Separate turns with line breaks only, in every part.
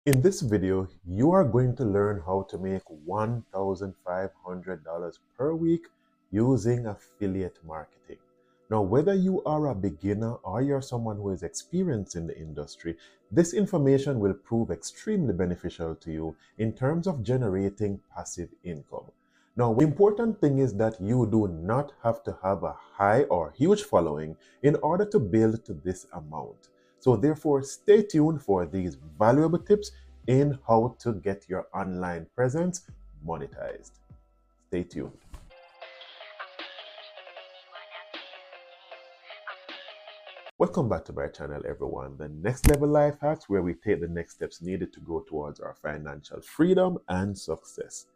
In this video, you are going to learn how to make $1,500 per week using affiliate marketing. Now, whether you are a beginner or you're someone who is experienced in the industry, this information will prove extremely beneficial to you in terms of generating passive income. Now, the important thing is that you do not have to have a high or huge following in order to build to this amount. So therefore, stay tuned for these valuable tips in how to get your online presence monetized. Stay tuned. Welcome back to my channel, everyone. The Next Level Life Hacks, where we take the next steps needed to go towards our financial freedom and success.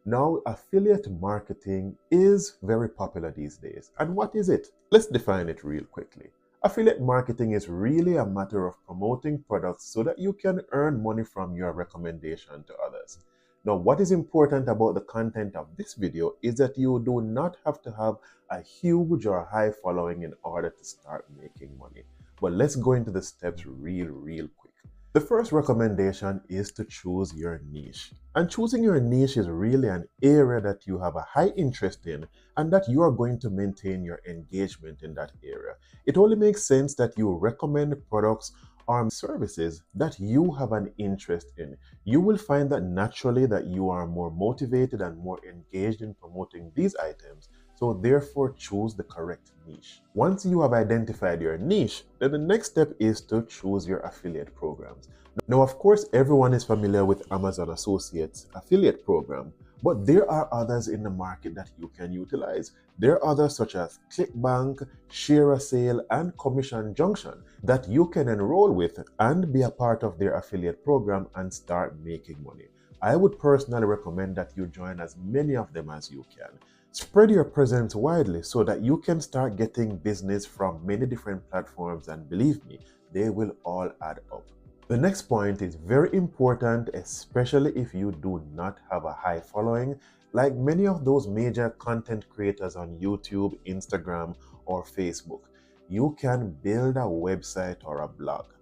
Now, affiliate marketing is very popular these days. And what is it? Let's define it real quickly. Affiliate marketing is really a matter of promoting products so that you can earn money from your recommendation to others. Now, what is important about the content of this video is that you do not have to have a huge or high following in order to start making money. But let's go into the steps real quick. The first recommendation is to choose your niche. And choosing your niche is really an area that you have a high interest in and that you are going to maintain your engagement in that area. It only makes sense that you recommend products or services that you have an interest in. You will find that naturally that you are more motivated and more engaged in promoting these items. So therefore, choose the correct niche. Once you have identified your niche, then the next step is to choose your affiliate programs. Now, of course, everyone is familiar with Amazon Associates affiliate program, but there are others in the market that you can utilize. There are others such as ClickBank, ShareASale, and Commission Junction that you can enroll with and be a part of their affiliate program and start making money. I would personally recommend that you join as many of them as you can. Spread your presence widely so that you can start getting business from many different platforms, and believe me, they will all add up. The next point is very important, especially if you do not have a high following, like many of those major content creators on YouTube, Instagram, or Facebook. You can build a website or a blog.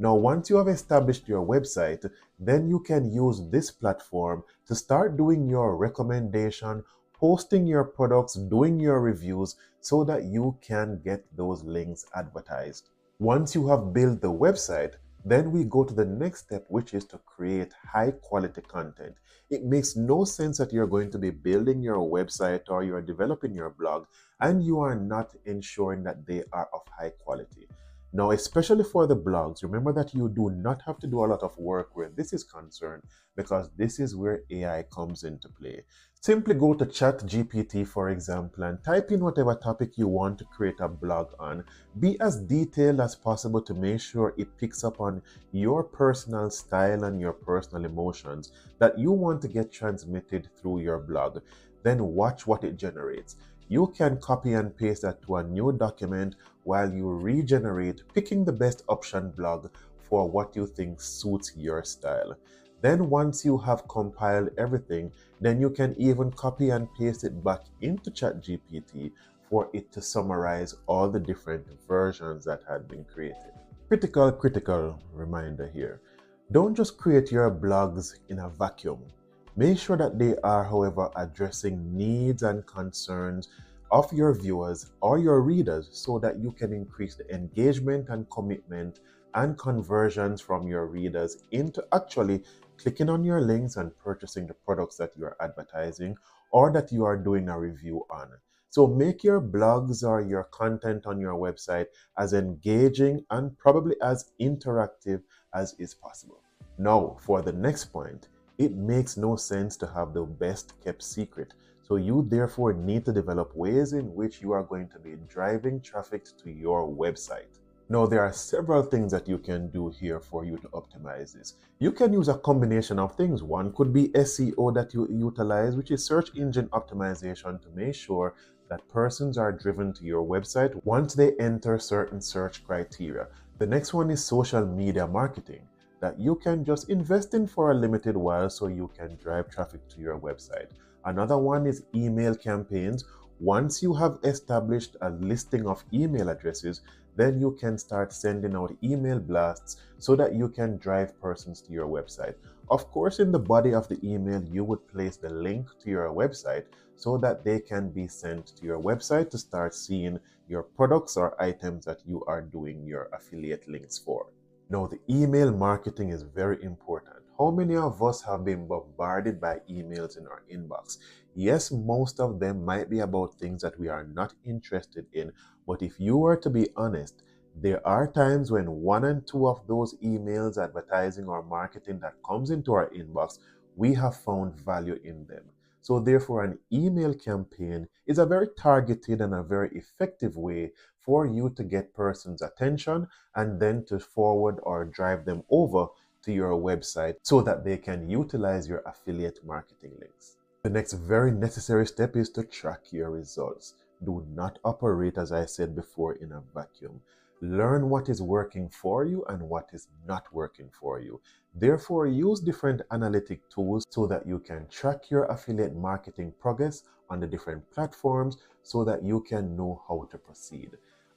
Now, once you have established your website, then you can use this platform to start doing your recommendation, posting your products, doing your reviews so that you can get those links advertised. Once you have built the website, then we go to the next step, which is to create high quality content. It makes no sense that you're going to be building your website or you're developing your blog and you are not ensuring that they are of high quality. Now, especially for the blogs, remember that you do not have to do a lot of work where this is concerned, because this is where AI comes into play. Simply go to ChatGPT, for example, and type in whatever topic you want to create a blog on. Be as detailed as possible to make sure it picks up on your personal style and your personal emotions that you want to get transmitted through your blog. Then watch what it generates. You can copy and paste that to a new document while you regenerate, picking the best option blog for what you think suits your style. Then once you have compiled everything, then you can even copy and paste it back into ChatGPT for it to summarize all the different versions that had been created. Critical reminder here. Don't just create your blogs in a vacuum. Make sure that they are, however, addressing needs and concerns of your viewers or your readers so that you can increase the engagement and commitment and conversions from your readers into actually clicking on your links and purchasing the products that you are advertising or that you are doing a review on. So make your blogs or your content on your website as engaging and probably as interactive as is possible. Now, for the next point, it makes no sense to have the best kept secret. So you therefore need to develop ways in which you are going to be driving traffic to your website. Now, there are several things that you can do here for you to optimize this. You can use a combination of things. One could be SEO that you utilize, which is search engine optimization, to make sure that persons are driven to your website once they enter certain search criteria. The next one is social media marketing that you can just invest in for a limited while so you can drive traffic to your website. Another one is email campaigns. Once you have established a listing of email addresses, then you can start sending out email blasts so that you can drive persons to your website. Of course, in the body of the email, you would place the link to your website so that they can be sent to your website to start seeing your products or items that you are doing your affiliate links for. Now, the email marketing is very important. How many of us have been bombarded by emails in our inbox? Yes, most of them might be about things that we are not interested in, but if you were to be honest, there are times when one and two of those emails, advertising or marketing that comes into our inbox, we have found value in them. So therefore, an email campaign is a very targeted and a very effective way for you to get persons' attention and then to forward or drive them over to your website so that they can utilize your affiliate marketing links. The next very necessary step is to track your results. Do not operate, as I said before, in a vacuum. Learn what is working for you and what is not working for you. Therefore, use different analytic tools so that you can track your affiliate marketing progress on the different platforms so that you can know how to proceed.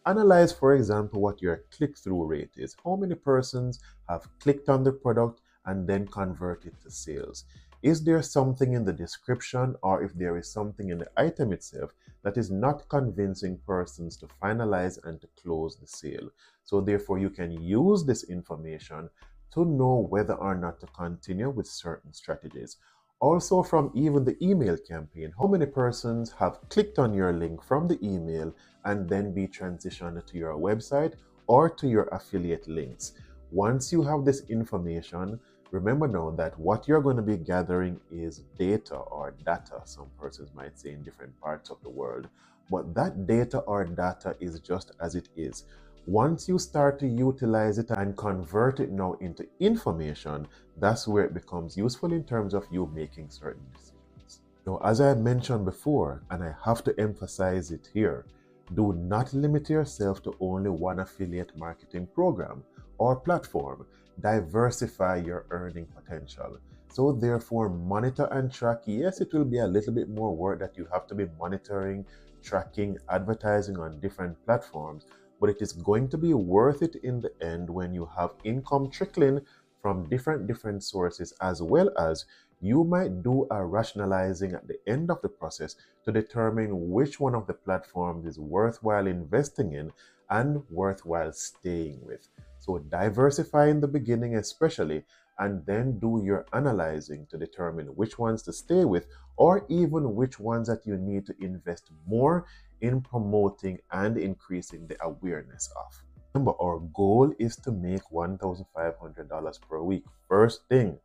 Analyze, for example, what your click-through rate is. How many persons have clicked on the product and then converted to sales? Is there something in the description, or if there is something in the item itself that is not convincing persons to finalize and to close the sale? So therefore, you can use this information to know whether or not to continue with certain strategies. Also, from even the email campaign, how many persons have clicked on your link from the email and then be transitioned to your website or to your affiliate links? Once you have this information, remember now that what you're going to be gathering is data or data, some persons might say in different parts of the world, but that data or data is just as it is. Once you start to utilize it and convert it now into information, that's where it becomes useful in terms of you making certain decisions. Now, as I mentioned before, and I have to emphasize it here, do not limit yourself to only one affiliate marketing program or platform. Diversify your earning potential. So therefore, monitor and track. Yes, it will be a little bit more work that you have to be monitoring, tracking, advertising on different platforms, but it is going to be worth it in the end when you have income trickling from different sources, as well as you might do a rationalizing at the end of the process to determine which one of the platforms is worthwhile investing in and worthwhile staying with. So diversify in the beginning especially, and then do your analyzing to determine which ones to stay with, or even which ones that you need to invest more in promoting and increasing the awareness of. Remember, our goal is to make $1,500 per week. First thing,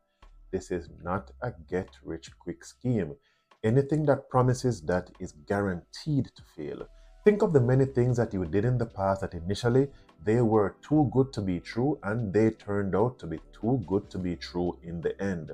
this is not a get-rich-quick scheme. Anything that promises that is guaranteed to fail. Think of the many things that you did in the past that initially they were too good to be true and they turned out to be too good to be true in the end.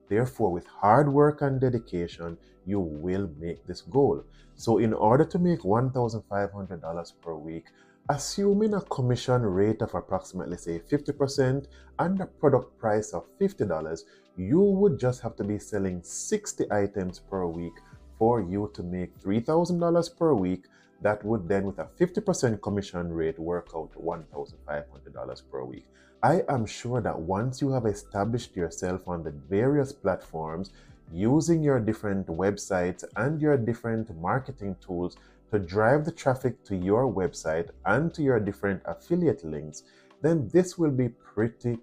Therefore, with hard work and dedication, you will make this goal. So in order to make $1,500 per week, assuming a commission rate of approximately say 50% and a product price of $50, you would just have to be selling 60 items per week for you to make $3,000 per week. That would then, with a 50% commission rate, work out to $1,500 per week. I am sure that once you have established yourself on the various platforms, using your different websites and your different marketing tools to drive the traffic to your website and to your different affiliate links, then this will be pretty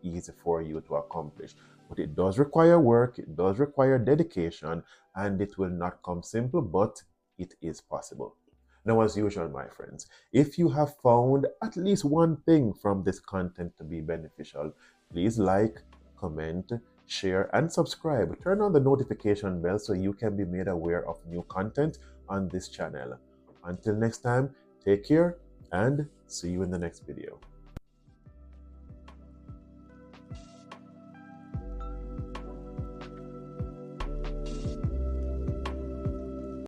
easy for you to accomplish. But it does require work, it does require dedication, and it will not come simple, but it is possible. Now, as usual, my friends, if you have found at least one thing from this content to be beneficial, please like, comment, share, and subscribe. Turn on the notification bell so you can be made aware of new content on this channel. Until next time, take care and see you in the next video.